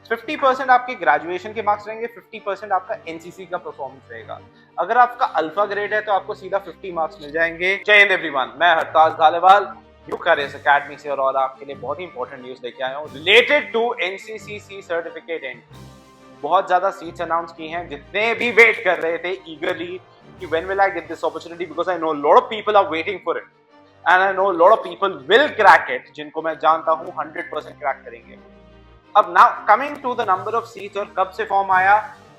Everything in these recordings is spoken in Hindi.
50% आपके ग्रेजुएशन के मार्क्स रहेंगे, 50% आपका एनसीसी का परफॉर्मेंस रहेगा। अगर आपका अल्फा ग्रेड है तो आपको सीधा 50 मार्क्स मिल जाएंगे। जय हिंद एवरीवन, मैं हरताज धालेवाल न्यू करियर्स अकेडमी से और आपके लिए बहुत ही इंपॉर्टेंट न्यूज लेके आया हूँ related to NCC certificate entry. बहुत ज्यादा सीट्स अनाउंस की हैं, जितने भी वेट कर रहे थे ईगरली कि when will I get this opportunity, because I know lot of people are waiting for it and I know lot of people will crack it, जिनको मैं जानता हूं 100% क्रैक करेंगे। अब now coming to the number of seats और कब से फॉर्म आया,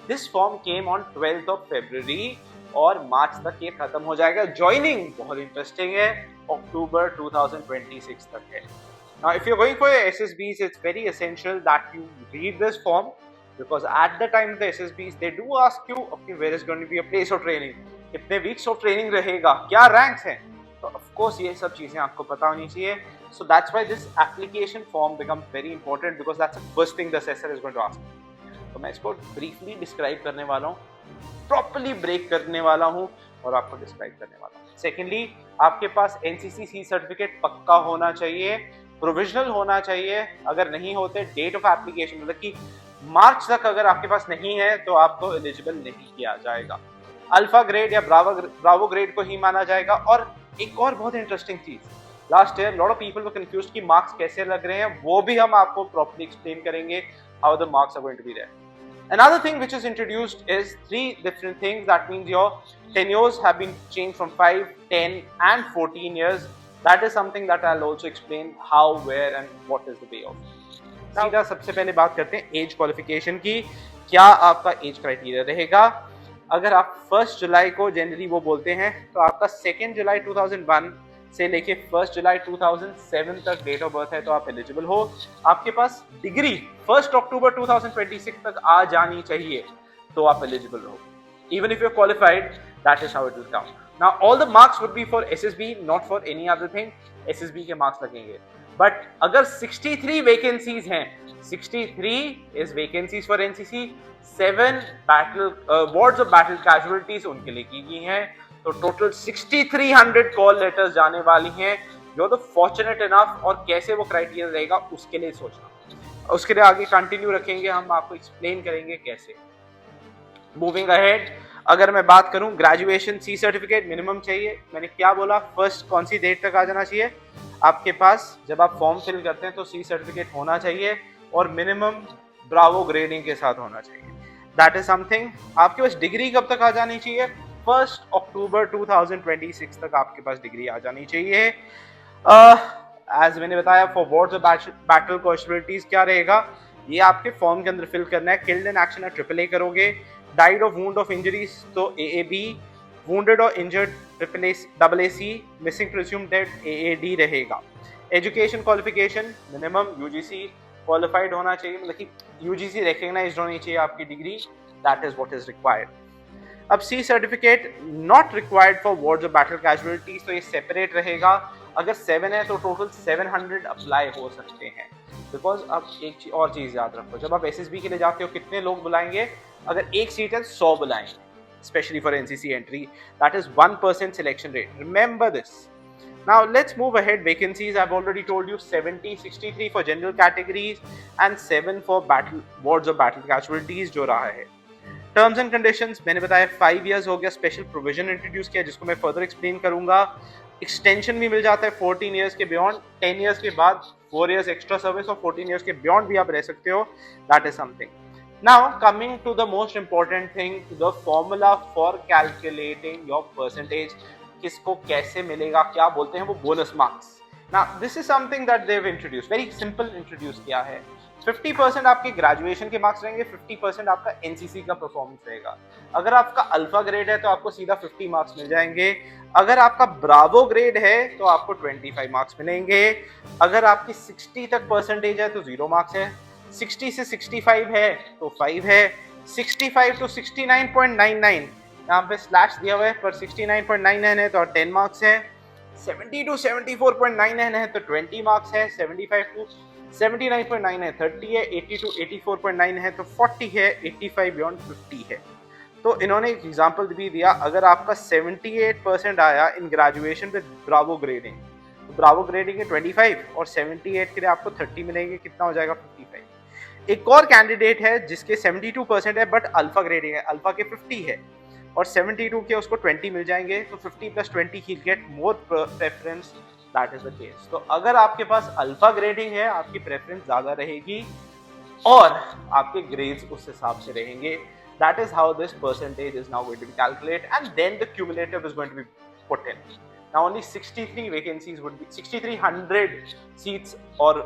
this form came on 12th of February और मार्च तक ये खत्म हो जाएगा। ज्वाइनिंग बहुत इंटरेस्टिंग है, अक्टूबर 2026 तक है। Now, if you're going for your SSBs, it's very essential that you read this form because at the time of the SSBs, they do ask you, okay, where is going to be a place of training, कितने weeks of training रहेगा, क्या ranks हैं, तो of course ये सब चीजें आपको पता होनी चाहिए। So that's why this application form becomes very important because that's the first thing the assessor is going to ask. तो मैं इसको briefly describe करने वाला हूँ, properly break करने वाला हूँ और आपको describe करने वाला हूँ। Secondly, आपके पास NCC सर्टिफिकेट पक्का होना चाहिए, प्रोविजनल होना चाहिए। अगर नहीं होते, डेट ऑफ एप्लीकेशन मतलब कि मार्च तक अगर आपके पास नहीं है तो आपको एलिजिबल नहीं किया जाएगा। अल्फा ग्रेड या ब्रावो ग्रेड को ही माना जाएगा। और एक और बहुत इंटरेस्टिंग चीज, last year lot of people were confused कि मार्क्स कैसे लग रहे हैं, वो भी हम आपको प्रॉपर्ली एक्सप्लेन करेंगे how the marks are going to be there. Another thing which is introduced is 3 different things. That means your tenures have been changed from 5, 10 and 14 years. That is something that I'll also explain how, where and what is the way of. सीधा सबसे पहले बात करते हैं एज क्वालिफिकेशन की। क्या आपका एज क्राइटेरिया रहेगा? अगर आप 1 जुलाई को जनरली वो बोलते हैं तो आपका 2 जुलाई 2001 से लेके 1 जुलाई 2007 तक डेट ऑफ बर्थ है तो आप एलिजिबल हो। आपके पास डिग्री 1 अक्टूबर 2026 तक आ जानी चाहिए तो आप एलिजिबल हो। Even if you're qualified, that is how it will count. Now, all the marks would be for SSB, not for any other thing. SSB के marks लगेंगे। But अगर 63 vacancies हैं, 63 is vacancies for NCC, 7 battle wards of battle casualties उनके लिए की गई हैं, तो टोटल 6300 कॉल लेटर्स जाने वाली हैं। जो तो फॉर्चुनेट इनफ, और कैसे वो क्राइटेरिया रहेगा उसके लिए सोचना, उसके लिए आगे कंटिन्यू रखेंगे, हम आपको एक्सप्लेन करेंगे कैसे। मूविंग अहेड, अगर मैं बात करूं ग्रेजुएशन सी सर्टिफिकेट मिनिमम चाहिए। मैंने क्या बोला, फर्स्ट कौन सी डेट तक आ जाना चाहिए आपके पास, जब आप फॉर्म फिल करते हैं तो सी सर्टिफिकेट होना चाहिए और मिनिमम ब्रावो ग्रेडिंग के साथ होना चाहिए। That is something. आपके पास डिग्री कब तक आ जानी चाहिए? 1 अक्टूबर 2026 तक आपके पास डिग्री आ जानी चाहिए। एज मैंने बताया, for wards of battle casualties क्या रहेगा, ये आपके फॉर्म के अंदर फिल करना है। किल्ड इन एक्शन है AAA करोगे, died of wound of injuries तो AAB, वुंडेड और injured AAC, missing presumed dead AAD रहेगा। Education qualification minimum UGC qualified होना चाहिए, मतलब कि UGC रिकग्नाइज्ड होनी चाहिए आपकी degree. That is what is required. अब C certificate not required for wards of battle casualties, तो ये सेपरेट रहेगा। अगर 7 है तो टोटल 700 अप्लाई हो सकते हैं। बिकॉज अब एक और चीज याद रखो, जब आप SSB के लिए जाते हो कितने लोग बुलाएंगे? अगर एक सीट है 100 बुलाएंगे, specially for NCC entry. That is 1% selection rate, remember this. Now let's move ahead. Vacancies, I've already told you, 70, 63 for general categories and 7 for battle wards of battle casualties जो रहा है। टर्म्स एंड कंडीशंस मैंने बताया 5 इयर्स हो गया, स्पेशल प्रोविजन इंट्रोड्यूस किया जिसको मैं फर्दर एक्सप्लेन करूंगा। एक्सटेंशन भी मिल जाता है 14 इयर्स के बियॉन्ड, 10 इयर्स के बाद 4 इयर्स एक्स्ट्रा सर्विस और 14 इयर्स के बियॉन्ड भी आप रह सकते हो। That is something. Now coming to the most important thing, the formula for calculating your percentage. किसको कैसे मिलेगा, क्या बोलते हैं वो bonus marks. Now this is something that they have introduce, very simple introduce किया है। 50% आपके ग्रेजुएशन के मार्क्स रहेंगे, 50% आपका एनसीसी का परफॉर्मेंस रहेगा। अगर आपका अल्फा ग्रेड है तो आपको सीधा 50 मार्क्स मिल जाएंगे। अगर आपका ब्रावो ग्रेड है तो आपको 25 मार्क्स मिलेंगे। अगर आपकी 60 तक परसेंटेज है तो 0 मार्क्स है, 60 से 65 है तो 5 है, 65 टू 69.99 यहाँ पे स्लैश दिया हुआ है, पर 69.99 है तो 10 मार्क्स है, 70 टू 74.99 है तो 20 मार्क्स है, 75 टू 79.9 है 30 है, 80 टू 84.9 है तो 40 है, 85 बियॉन्ड 50 है। तो इन्होंने एक एग्जांपल भी दिया, अगर आपका 78% आया in graduation with Bravo grading, तो ब्रावो ग्रेडिंग है 25 और 78 के लिए आपको 30 मिलेंगे, कितना हो जाएगा 55। एक और कैंडिडेट है जिसके 72% है बट अल्फा ग्रेडिंग है, अल्फा के 50 है और 72 के उसको 20 मिल जाएंगे, तो 50 plus 20 he get more preference, that is the case. तो अगर आपके पास अल्फा ग्रेडिंग है आपकी प्रेफरेंस ज्यादा रहेगी और आपके ग्रेड्स उस हिसाब से रहेंगे। That is how this percentage is now going to be calculated, and then the cumulative is going to be put in. Now only 63 vacancies would be 6300 seats और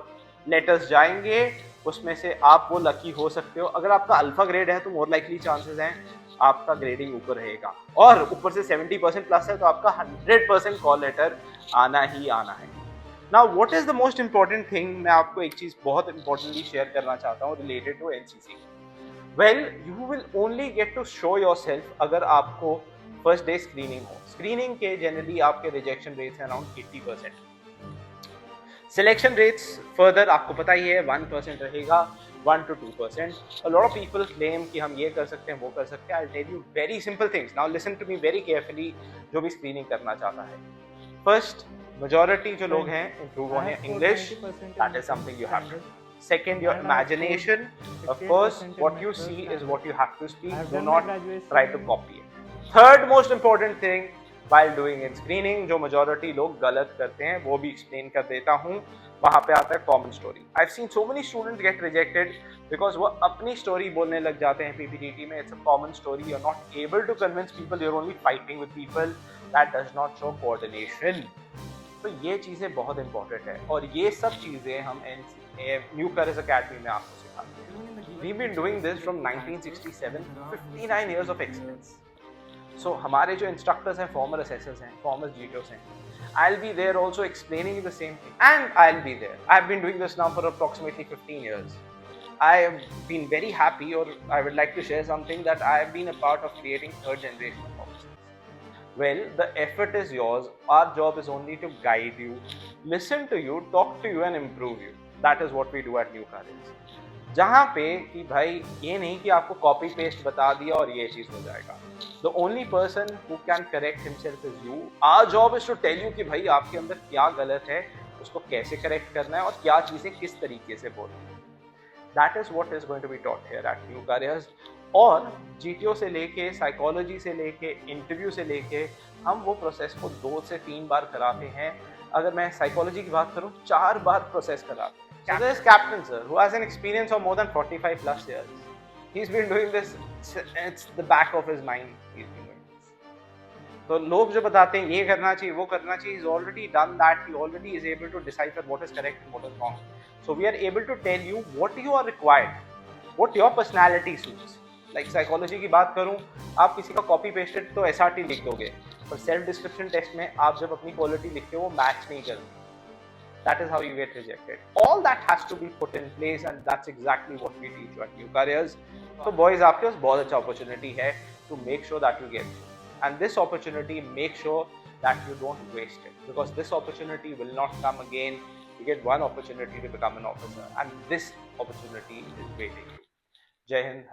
लेटर्स जाएंगे, उसमें से आप वो लकी हो सकते हो। अगर आपका अल्फा ग्रेड है तो मोर लाइकली चांसेस हैं आपका ग्रेडिंग ऊपर रहेगा, और ऊपर से 70% प्लस है तो आपका 100% कॉल लेटर आना ही आना है। Now what is the most important thing, मैं आपको एक चीज बहुत इंपॉर्टेंटली शेयर करना चाहता हूँ related to NCC. Well you will only get to show yourself अगर आपको फर्स्ट डे स्क्रीनिंग हो। स्क्रीनिंग के जनरली आपके रिजेक्शन रेट्स हैं अराउंड 80%। सिलेक्शन रेट्स फर्दर आपको पता ही है 1% रहेगा, 1 to 2%। A lot of people claim कि हम ये कर सकते हैं वो कर सकते हैं। I'll tell you very simple things. Now listen to me very carefully, जो भी स्क्रीनिंग करना चाहता है। फर्स्ट, majority जो लोग हैं improve on your English, that is something you have to do. Second, your imagination. Of course, what you see is what you have to speak. Do not try to copy it. Third most important thing while doing in screening, जो majority लोग गलत करते हैं वो भी explain कर देता हूँ। वहाँ पे आता है common story. I've seen so many students get rejected because वो अपनी story बोलने लग जाते हैं PPTT में। It's a common story. You're not able to convince people. You're only fighting with people. That does not show coordination. तो ये चीज़ें बहुत इंपॉर्टेंट है और ये सब चीज़ें हम न्यू करियर्स एकेडमी में आपको सिखाते हैं। We been doing this from 1967, 59 years of experience. So हमारे जो इंस्ट्रक्टर्स हैं फॉर्मर असेसर्स हैं, फॉर्मर जीटीओस हैं। I'll be there also explaining you the same thing, and I'll be there. I've been doing this now for approximately 15 years. I have been very happy, or I would like to share something that I have been a part of creating third generation of officers. Well, the effort is yours. Our job is only to guide you, listen to you, talk to you and improve you. That is what we do at New Courage. जहाँ पे कि भाई ये नहीं कि आपको कॉपी पेस्ट बता दिया और ये चीज़ हो जाएगा। The only person who can correct himself is you. Our job is to tell you कि भाई आपके अंदर क्या गलत है, उसको कैसे करेक्ट करना है और क्या चीज़ें किस तरीके से बोलनी है। That is what is going to be taught here at New Careers. और जीटीओ से लेके, साइकोलॉजी से लेके, इंटरव्यू से लेके हम वो प्रोसेस को 2 से 3 बार कराते हैं। अगर मैं साइकोलॉजी की बात करूँ 4 बार प्रोसेस कराते हैं। So there is Captain Sir who has an experience of more than 45 plus years. He's been doing this, it's the back of his mind he's been doing this. तो लोग जो बताते हैं ये करना चाहिए वो करना चाहिए, he's already done that, he already is able to decipher what is correct and what is wrong. So we are able to tell you what you are required, what your personality suits. Like psychology की बात करूं, आप किसी का कॉपी पेस्टेड तो एसआरटी लिख दोगे, पर सेल्फ डिस्क्रिप्शन टेस्ट में आप जब अपनी क्वालिटी लिखते हो वो मैच नहीं करती। That is how you get rejected. All that has to be put in place, and that's exactly what we teach you at New Careers. So boys, आपके पास बहुत अच्छा opportunity है to make sure that you get through. And this opportunity, make sure that you don't waste it, because this opportunity will not come again. You get one opportunity to become an officer, and this opportunity is waiting you. Jai Hind.